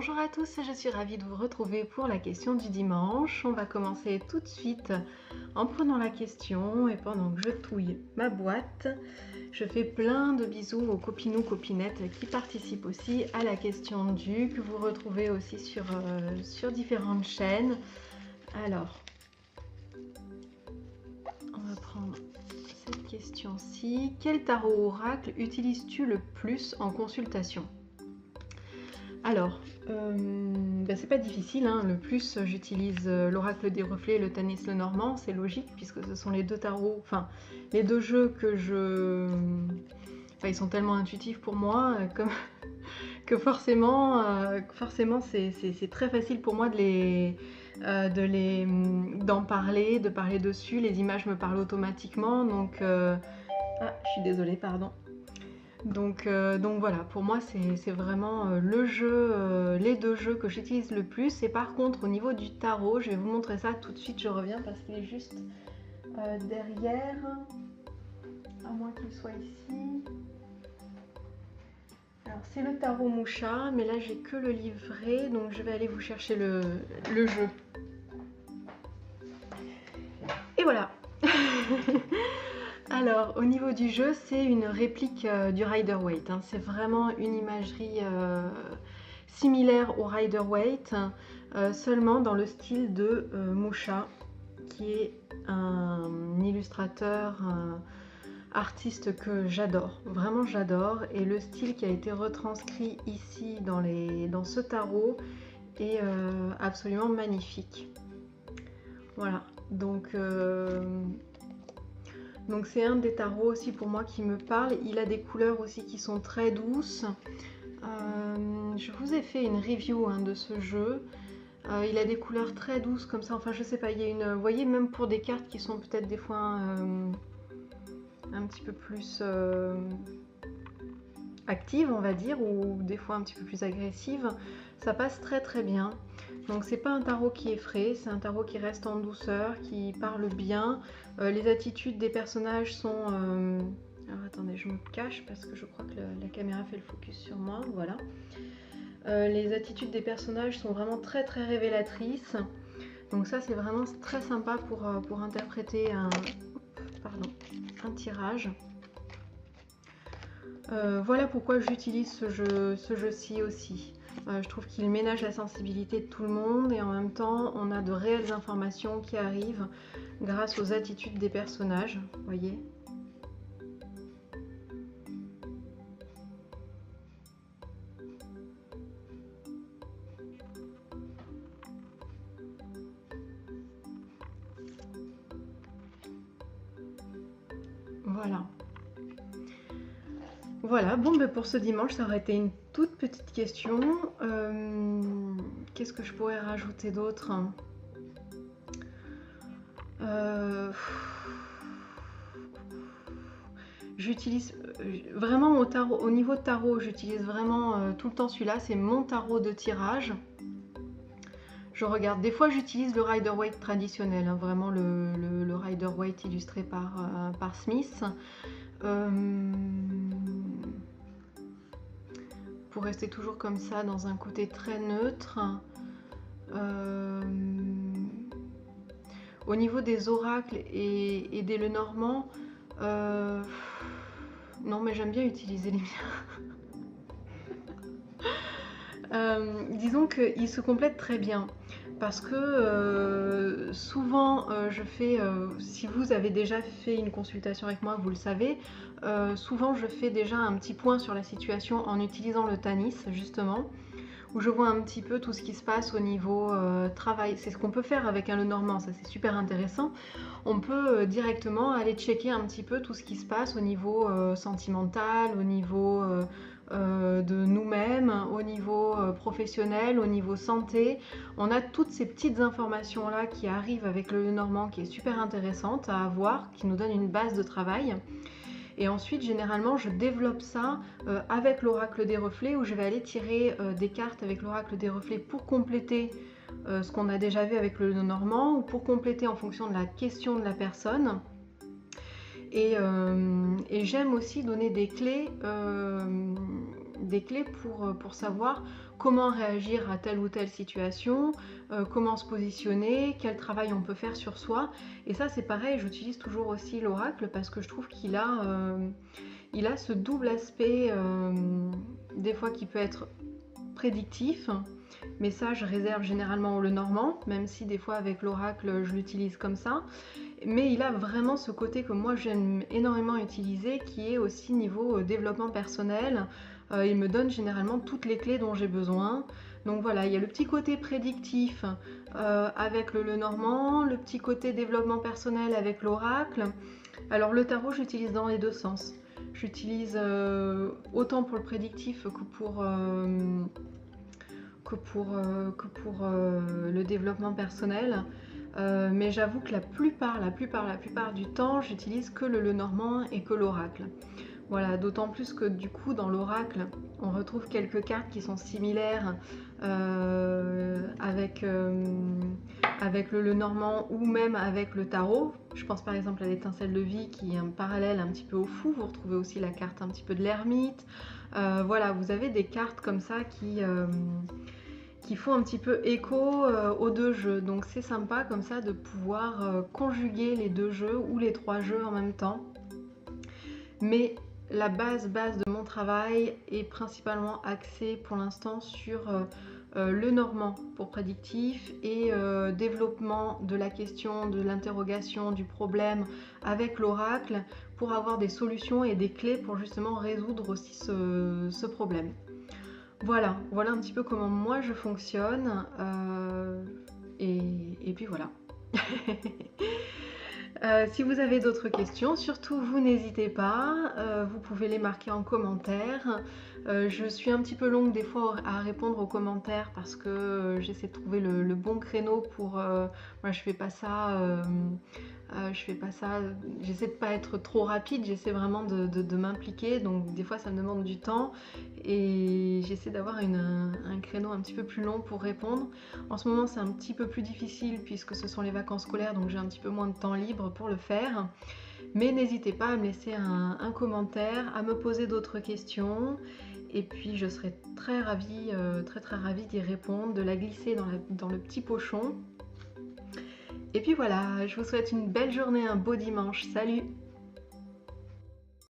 Bonjour à tous, je suis ravie de vous retrouver pour la question du dimanche. On va commencer tout de suite en prenant la question et pendant que je touille ma boîte, je fais plein de bisous aux copinous, copinettes qui participent aussi à la question du, que vous retrouvez aussi sur différentes chaînes. Alors, on va prendre cette question-ci. Quel tarot oracle utilises-tu le plus en consultation ? Alors, c'est pas difficile, hein. Le plus j'utilise l'oracle des reflets et le Tanis le Normand, c'est logique puisque ce sont les deux tarots, enfin les deux jeux que ils sont tellement intuitifs pour moi que forcément c'est très facile pour moi d'en parler, de parler dessus, les images me parlent automatiquement, donc je suis désolée, pardon. Donc voilà, pour moi c'est vraiment le jeu, les deux jeux que j'utilise le plus. Et par contre au niveau du tarot, je vais vous montrer ça tout de suite, je reviens parce qu'il est juste derrière, à moins qu'il soit ici. Alors c'est le tarot Moucha, mais là j'ai que le livret, donc je vais aller vous chercher le jeu. Et voilà. Alors, au niveau du jeu, c'est une réplique du Rider-Waite. Hein. C'est vraiment une imagerie similaire au Rider-Waite, seulement dans le style de Moucha, qui est un illustrateur, artiste que j'adore. Vraiment, j'adore. Et le style qui a été retranscrit ici dans ce tarot est absolument magnifique. Voilà. Donc c'est un des tarots aussi pour moi qui me parle. Il a des couleurs aussi qui sont très douces. Je vous ai fait une review de ce jeu. Il a des couleurs très douces comme ça. Enfin je sais pas, il y a une... Vous voyez, même pour des cartes qui sont peut-être des fois un petit peu plus actives, on va dire, ou des fois un petit peu plus agressives, ça passe très très bien. Donc c'est pas un tarot qui est frais, c'est un tarot qui reste en douceur, qui parle bien. Les attitudes des personnages sont... Alors attendez, je me cache parce que je crois que la caméra fait le focus sur moi, voilà. Les attitudes des personnages sont vraiment très très révélatrices. Donc ça c'est vraiment très sympa pour interpréter un tirage. Voilà pourquoi j'utilise ce jeu-ci aussi. Je trouve qu'il ménage la sensibilité de tout le monde et en même temps on a de réelles informations qui arrivent grâce aux attitudes des personnages, vous voyez. Voilà. Voilà, bon pour ce dimanche ça aurait été une toute petite question. Qu'est-ce que je pourrais rajouter d'autre ? J'utilise vraiment au niveau de tarot, j'utilise vraiment tout le temps celui-là, c'est mon tarot de tirage. Je regarde, des fois j'utilise le Rider-Waite traditionnel, vraiment le Rider-Waite illustré par Smith. Pour rester toujours comme ça dans un côté très neutre. Au niveau des oracles et des Lenormand, non mais j'aime bien utiliser les miens. Disons qu'ils se complètent très bien parce que souvent je fais, si vous avez déjà fait une consultation avec moi, vous le savez, souvent je fais déjà un petit point sur la situation en utilisant le Tanis justement, où je vois un petit peu tout ce qui se passe au niveau travail. C'est ce qu'on peut faire avec un Lenormand, ça c'est super intéressant. On peut directement aller checker un petit peu tout ce qui se passe au niveau sentimental, au niveau de nous-mêmes, au niveau professionnel, au niveau santé. On a toutes ces petites informations là qui arrivent avec le Lenormand qui est super intéressante à avoir, qui nous donne une base de travail. Et ensuite, généralement, je développe ça avec l'oracle des reflets, où je vais aller tirer des cartes avec l'oracle des reflets pour compléter ce qu'on a déjà vu avec le Lenormand, ou pour compléter en fonction de la question de la personne. Et j'aime aussi donner des clés des clés pour savoir comment réagir à telle ou telle situation, comment se positionner, quel travail on peut faire sur soi. Et ça c'est pareil, j'utilise toujours aussi l'oracle parce que je trouve qu'il a ce double aspect, des fois qui peut être prédictif, mais ça je réserve généralement au Lenormand, même si des fois avec l'oracle je l'utilise comme ça. Mais il a vraiment ce côté que moi j'aime énormément utiliser, qui est aussi niveau développement personnel. Il me donne généralement toutes les clés dont j'ai besoin. Donc voilà, il y a le petit côté prédictif avec le Lenormand, le petit côté développement personnel avec l'oracle. Alors le tarot, j'utilise dans les deux sens. J'utilise autant pour le prédictif que pour le développement personnel. Mais j'avoue que la plupart du temps, j'utilise que le Lenormand et que l'oracle. Voilà, d'autant plus que du coup, dans l'oracle, on retrouve quelques cartes qui sont similaires avec le Lenormand ou même avec le tarot. Je pense par exemple à l'étincelle de vie qui est un parallèle un petit peu au fou. Vous retrouvez aussi la carte un petit peu de l'ermite. Voilà, vous avez des cartes comme ça qui font un petit peu écho aux deux jeux. Donc c'est sympa comme ça de pouvoir conjuguer les deux jeux ou les trois jeux en même temps. Mais la base de mon travail est principalement axée pour l'instant sur le normand pour prédictif et développement de la question, de l'interrogation, du problème avec l'oracle pour avoir des solutions et des clés pour justement résoudre aussi ce problème. Voilà un petit peu comment moi je fonctionne et puis voilà. Si vous avez d'autres questions, surtout vous n'hésitez pas, vous pouvez les marquer en commentaire. Je suis un petit peu longue des fois à répondre aux commentaires parce que j'essaie de trouver le bon créneau pour... moi je fais pas ça, j'essaie de pas être trop rapide, j'essaie vraiment de m'impliquer, donc des fois ça me demande du temps et j'essaie d'avoir un créneau un petit peu plus long pour répondre. En ce moment c'est un petit peu plus difficile puisque ce sont les vacances scolaires, donc j'ai un petit peu moins de temps libre pour le faire. Mais n'hésitez pas à me laisser un commentaire, à me poser d'autres questions. Et puis je serai très ravie d'y répondre, de la glisser dans le petit pochon. Et puis voilà, je vous souhaite une belle journée, un beau dimanche. Salut!